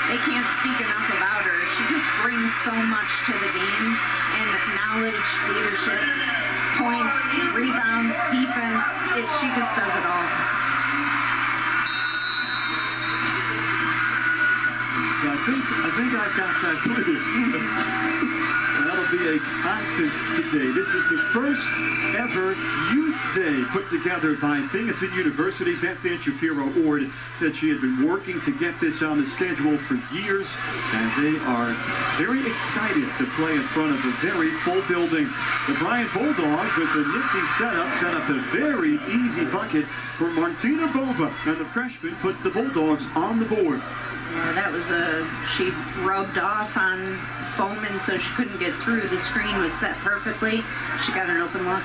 they can't speak enough about her. She just brings so much to the game, and knowledge, leadership, points, rebounds, defense. She just does it all. So I think I've got that clear. That'll be a constant today. This is the first ever Youth Day put together by Binghamton University. Beth Van Shapiro-Ord said she had been working to get this on the schedule for years, and they are very excited to play in front of a very full building. The Bryant Bulldogs with the nifty setup set up a very easy bucket for Martina Bova, and the freshman puts the Bulldogs on the board. Yeah, that was she rubbed off on Bowman so she couldn't get through. The screen was set perfectly. She got an open look.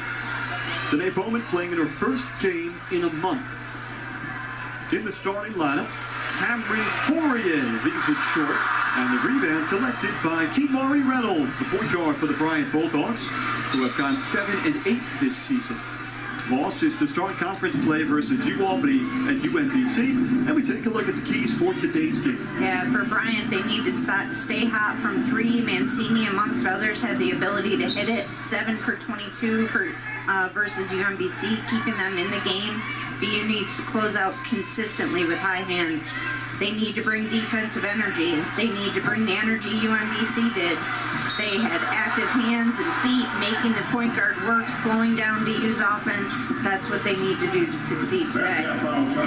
Today Bowman playing in her first game in a month. In the starting lineup, Camry Fourier leaves it short, and the rebound collected by Kimari Reynolds, the point guard for the Bryant Bulldogs, who have gone 7-8 this season. Loss is to start conference play versus UAlbany and UMBC, and we take a look at the keys for today's game. Yeah, for Bryant, they need to stay hot from three. Mancini, amongst others, had the ability to hit it. 7 for 22 for versus UMBC, keeping them in the game. BU needs to close out consistently with high hands. They need to bring defensive energy. They need to bring the energy UMBC did. They had active hands and feet, making the point guard work, slowing down BU's offense. That's what they need to do to succeed today.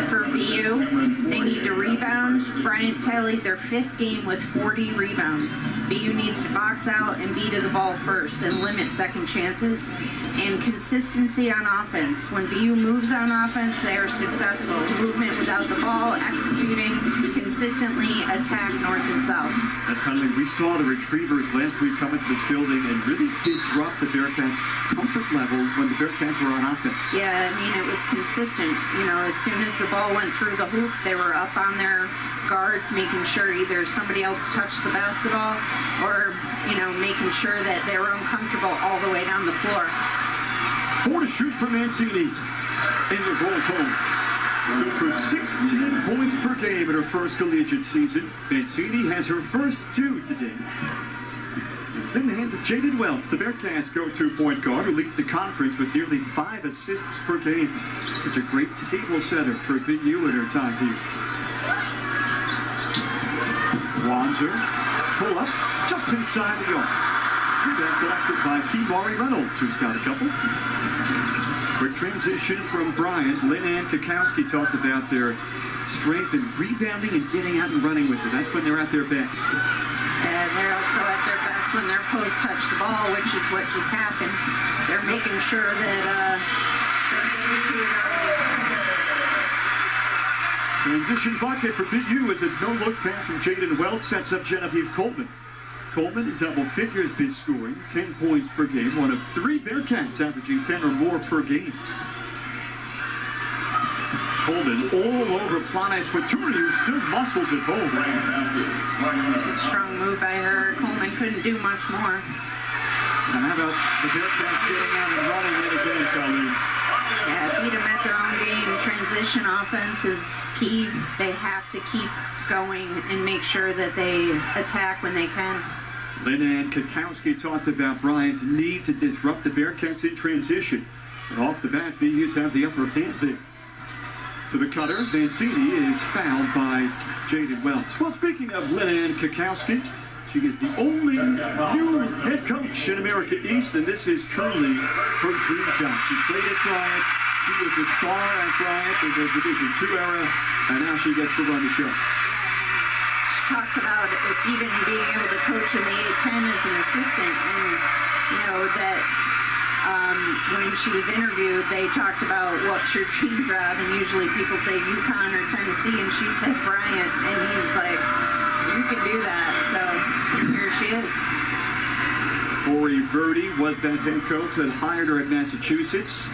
For BU, they need to rebound. Bryant tallied their 5th game with 40 rebounds. BU needs to box out and be to the ball first and limit second chances. And consistency on offense. When BU moves on offense, they are successful. Movement without the ball, executing, consistently attack north and south. Conley, we saw the Retrievers last week come into this building and really disrupt the Bearcats' comfort level when the Bearcats were on offense. Yeah, I mean, it was consistent. You know, as soon as the ball went through the hoop, they were up on their guards, making sure either somebody else touched the basketball or, you know, making sure that they were uncomfortable all the way down the floor. 4 to shoot for Mancini. And the rolls home. Good for 16 points per game in her first collegiate season. Mancini has her first 2 today. It's in the hands of Jaden Welch, the Bearcats' go-to point guard, who leads the conference with nearly 5 assists per game. Such a great table setter for BU in her time here. Wanzer, pull up, just inside the arc. Rebound collected by Kimari Reynolds, who's got a couple. Quick transition from Bryant. Lynn and Kakowski talked about their strength in rebounding and getting out and running with it. That's when they're at their best. And they're also at their best when their post touch the ball, which is what just happened. They're making sure that transition bucket for BU as a no-look pass from Jaden Welch sets up Genevieve Coleman. Coleman in double figures this scoring, 10 points per game, one of 3 Bearcats averaging 10 or more per game. Coleman all over Planes Faturi, who still muscles at home. Strong move by her. Coleman couldn't do much more. And how about the Bearcats getting out and running it again, Colleen? Yeah, beat them at their own game. Transition offense is key. They have to keep going and make sure that they attack when they can. Lynn and Kakowski talked about Bryant's need to disrupt the Bearcats in transition. And off the bat, BU's have the upper hand there. To the cutter, Mancini is fouled by Jaden Welch. Well, speaking of Lynn and Kakowski, she is the only new head coach in America East, and this is truly her dream job. She played at Bryant. She was a star at Bryant in the Division II era, and now she gets to run the show. Talked about even being able to coach in the A-10 as an assistant, and you know that when she was interviewed, they talked about what's your dream job, and usually people say UConn or Tennessee, and she said Bryant, and he was like, you can do that, so here she is. Tori Verdi was that head coach that hired her at Massachusetts.